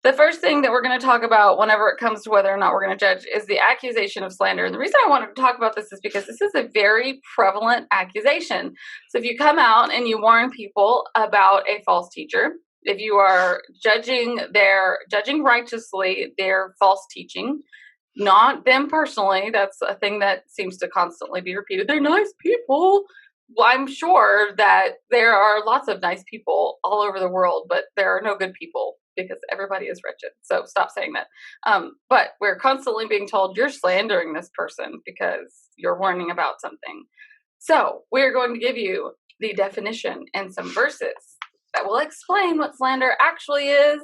The first thing that we're going to talk about whenever it comes to whether or not we're going to judge is the accusation of slander. And the reason I wanted to talk about this is because this is a very prevalent accusation. So if you come out and you warn people about a false teacher, if you are judging righteously their false teaching, not them personally, that's a thing that seems to constantly be repeated. They're nice people. Well, I'm sure that there are lots of nice people all over the world, but there are no good people because everybody is wretched. So stop saying that. But we're constantly being told you're slandering this person because you're warning about something. So we're going to give you the definition and some verses that will explain what slander actually is,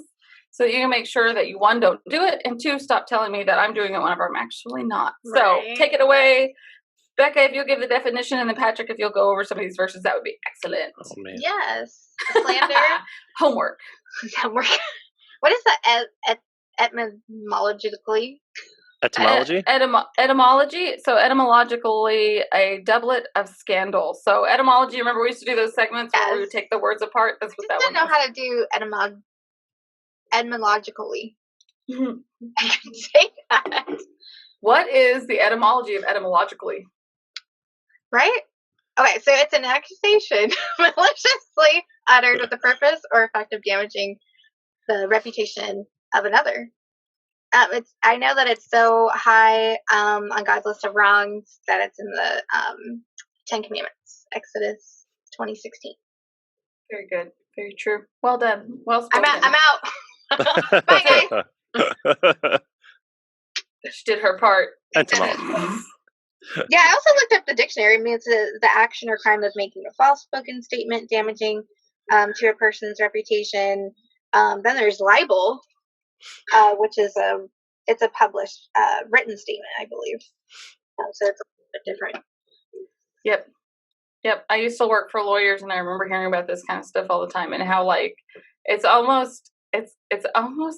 so that you can make sure that you, one, don't do it, and two, stop telling me that I'm doing it whenever I'm actually not. Right. So take it away. Becca, if you'll give the definition, and then Patrick, if you'll go over some of these verses, that would be excellent. Oh, man. Yes. Slander. Homework. What is that etymologically? Etymology? Etymology. So etymologically, a doublet of scandal. So etymology, remember we used to do those segments where we would take the words apart? That's what that was. I don't know how to do etymologically. I can say that. What is the etymology of etymologically? Right? Okay, so it's an accusation maliciously uttered with the purpose or effect of damaging the reputation of another. I know that it's so high on God's list of wrongs that it's in the Ten Commandments, Exodus 20:16. Very good. Very true. Well done. Well spoken. I'm out. Bye, guys. She did her part. Etymology. Yeah, I also looked up the dictionary. It means the action or crime of making a false spoken statement damaging to a person's reputation. Then there's libel, which is it's a published written statement, I believe. So it's a little bit different. Yep. I used to work for lawyers, and I remember hearing about this kind of stuff all the time, and how like it's almost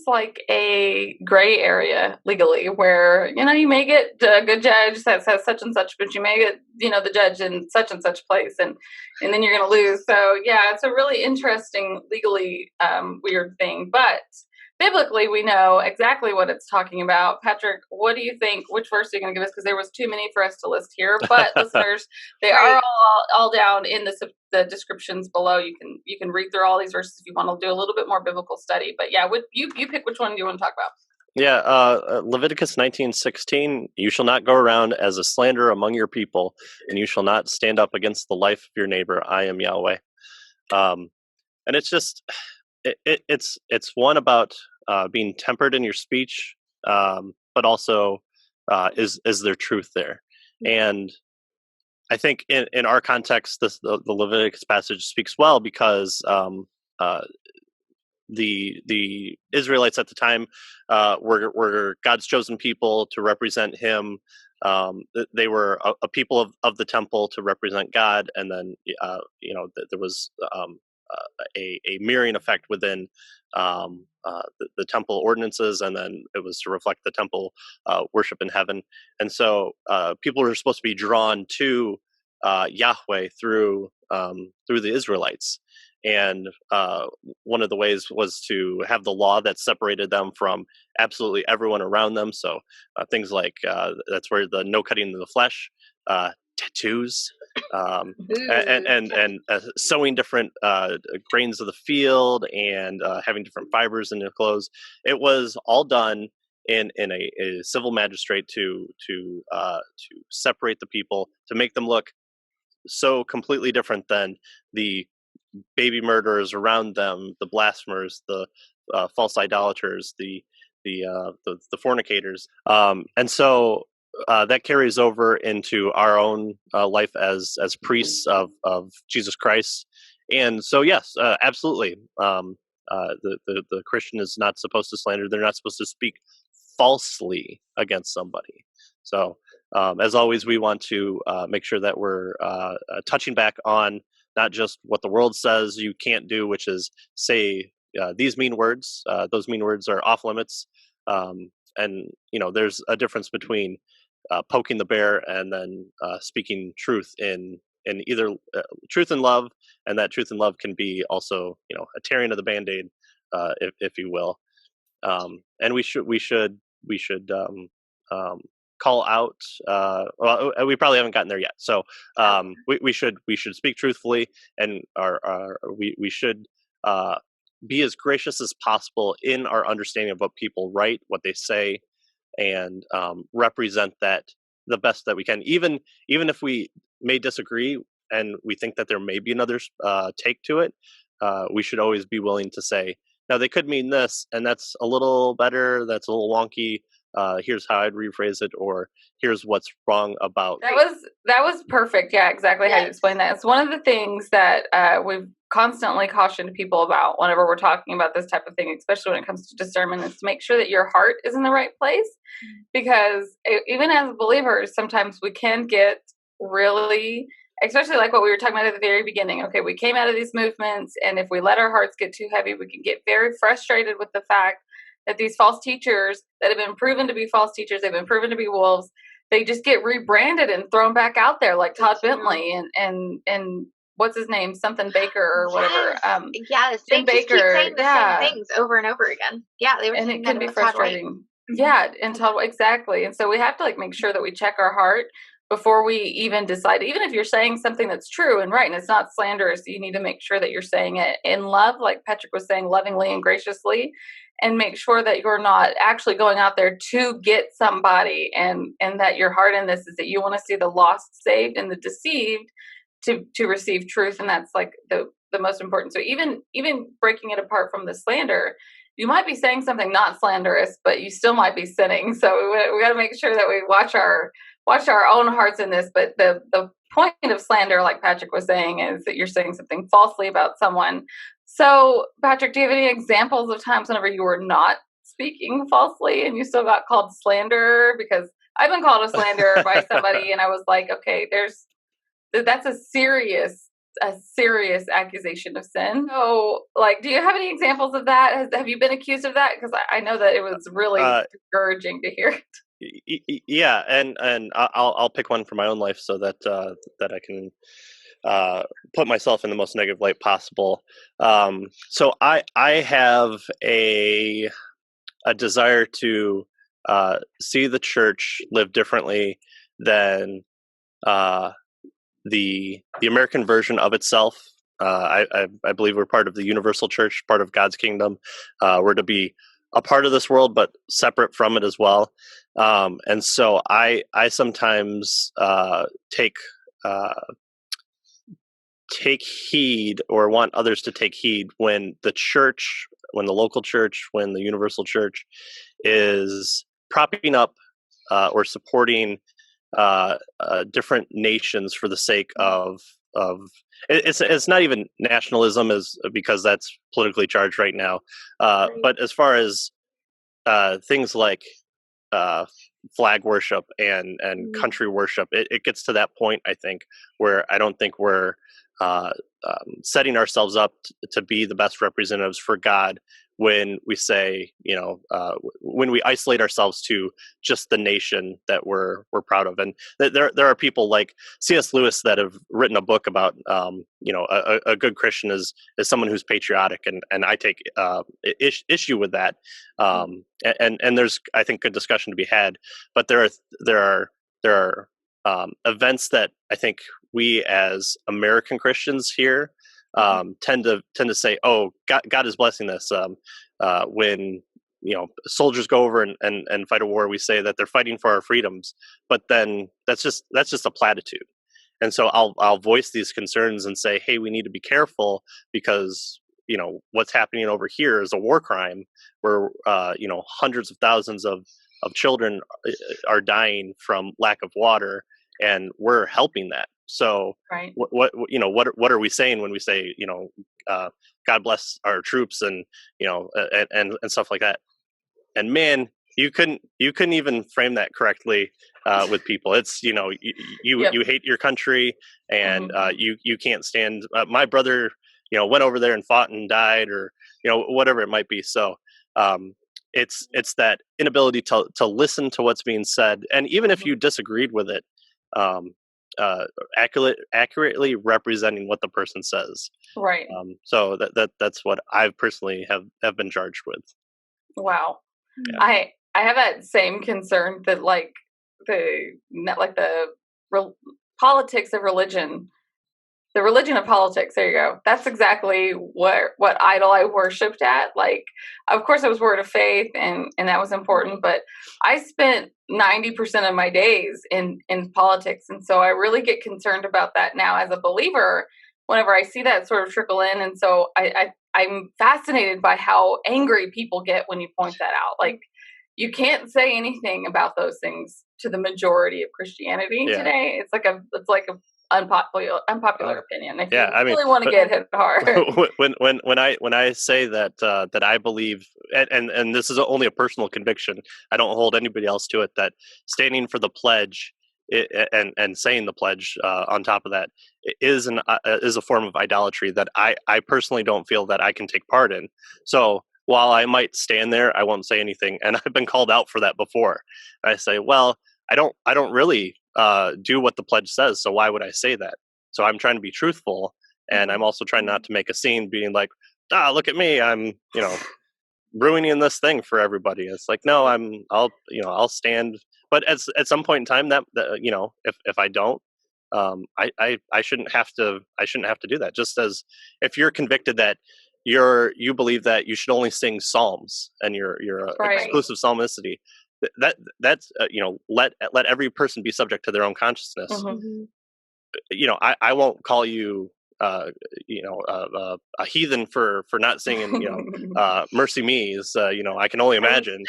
like a gray area legally, where you may get a good judge that says such and such, but you may get the judge in such and such place, and then you're going to lose. So yeah, it's a really interesting legally weird thing, but biblically we know exactly what it's talking about. Patrick, what do you think? Which verse are you going to give us? Because there was too many for us to list here, but listeners, they are all down in the descriptions below. You can read through all these verses if you want to do a little bit more biblical study. But yeah, you pick which one you want to talk about. Yeah, Leviticus 19:16, you shall not go around as a slanderer among your people, and you shall not stand up against the life of your neighbor. I am Yahweh. And it's just, it's one about being tempered in your speech, but also is there truth there? And I think in our context, the Leviticus passage speaks well, because the Israelites at the time were God's chosen people to represent Him. They were a people of the temple to represent God, and then there was a mirroring effect within the temple ordinances, and then it was to reflect the temple worship in heaven. And so people were supposed to be drawn to Yahweh through the Israelites. And one of the ways was to have the law that separated them from absolutely everyone around them. So things like that's where the no cutting of the flesh, tattoos, and sewing different grains of the field, and having different fibers in their clothes. It was all done in a civil magistrate to separate the people, to make them look so completely different than the baby murderers around them, the blasphemers, the false idolaters, the fornicators, and so that carries over into our own life as priests of Jesus Christ. And so, yes, absolutely, the Christian is not supposed to slander. They're not supposed to speak falsely against somebody. So, as always, we want to make sure that we're touching back on not just what the world says you can't do, which is say these mean words. Those mean words are off limits. And there's a difference between poking the bear and then speaking truth in either truth and love, and that truth and love can be also a tearing of the Band-Aid, if you will. And we should call out. Well, we probably haven't gotten there yet. So we should speak truthfully, and we should be as gracious as possible in our understanding of what people write, what they say, and represent that the best that we can. Even if we may disagree and we think that there may be another take to it, we should always be willing to say, now they could mean this, and that's a little better. That's a little wonky. Here's how I'd rephrase it, or here's what's wrong about. That was perfect. Yeah, exactly how you Yes. explained that. It's one of the things that we've constantly cautioned people about whenever we're talking about this type of thing, especially when it comes to discernment, is to make sure that your heart is in the right place. Because even as believers, sometimes we can get really, especially like what we were talking about at the very beginning. Okay, we came out of these movements, and if we let our hearts get too heavy, we can get very frustrated with the fact that these false teachers that have been proven to be false teachers, they've been proven to be wolves, they just get rebranded and thrown back out there, like Todd Bentley and what's his name, something Baker or whatever. Yes, they Jim just keep Baker, saying the same things over and over again. Yeah, they were and saying it that can be about Todd White. frustrating. Yeah, and Todd, exactly. And so we have to like make sure that we check our heart before we even decide. Even if you're saying something that's true and right, and it's not slanderous, you need to make sure that you're saying it in love, like Patrick was saying, lovingly and graciously, and make sure that you're not actually going out there to get somebody, and that your heart in this is that you want to see the lost saved and the deceived to receive truth, and that's like the most important. So even breaking it apart from the slander, you might be saying something not slanderous, but you still might be sinning. So we got to make sure that we watch our own hearts in this. But the point of slander, like Patrick was saying, is that you're saying something falsely about someone. So Patrick, do you have any examples of times whenever you were not speaking falsely and you still got called slander? Because I've been called a slanderer by somebody, and I was like, okay, that's a serious accusation of sin. So, like, do you have any examples of that? Have you been accused of that? Because I know that it was really discouraging to hear it. Yeah, and I'll pick one from my own life so that that I can put myself in the most negative light possible. So I have a desire to see the church live differently than the American version of itself. I believe we're part of the universal church, part of God's kingdom. We're to be a part of this world, but separate from it as well. And so I sometimes take heed, or want others to take heed, when the church, when the local church, when the universal church is propping up or supporting different nations for the sake of it's not even nationalism, as because that's politically charged right now, but as far as things like flag worship and country worship, it gets to that point, I think, where I don't think we're setting ourselves up to be the best representatives for God when we say, when we isolate ourselves to just the nation that we're proud of. And there are people like C.S. Lewis that have written a book about, a good Christian is someone who's patriotic, and I take issue with that. And there's, I think, good discussion to be had. But there are events that I think we as American Christians here tend to say, "Oh, God is blessing this." When soldiers go over and fight a war, we say that they're fighting for our freedoms, but then that's just a platitude. And so I'll voice these concerns and say, "Hey, we need to be careful, because what's happening over here is a war crime, where hundreds of thousands of children are dying from lack of water, and we're helping that." So Right. what are we saying when we say God bless our troops, and and stuff like that? And man, you couldn't even frame that correctly with people. It's you Yep. you hate your country, and you can't stand my brother went over there and fought and died, or whatever it might be. So it's that inability to listen to what's being said, and even if you disagreed with it, accurately representing what the person says. Right. So that's what I personally have been charged with. Wow. Yeah. I have that same concern that like the politics of religion, the religion of politics. There you go. That's exactly what idol I worshipped at. Like, of course, I was word of faith, and that was important. But I spent 90% of my days in politics, and so I really get concerned about that now as a believer. Whenever I see that sort of trickle in, and so I'm fascinated by how angry people get when you point that out. Like, you can't say anything about those things to the majority of Christianity today. It's like a unpopular opinion. If you really want to get hit hard, when I say that that I believe, and this is only a personal conviction, I don't hold anybody else to it, that standing for the pledge and saying the pledge on top of that is a form of idolatry that I personally don't feel that I can take part in. So while I might stand there, I won't say anything, and I've been called out for that before. I say, well, I don't really do what the pledge says, so why would I say that? So I'm trying to be truthful, and I'm also trying not to make a scene, being like, look at me, I'm ruining this thing for everybody. It's like, no, I'll stand, but at some point in time that if I don't, I shouldn't have to do that. Just as if you're convicted that you believe that you should only sing psalms and you're exclusive psalmicity, that's let every person be subject to their own consciousness. I won't call you a heathen for not singing mercy me's. I can only imagine.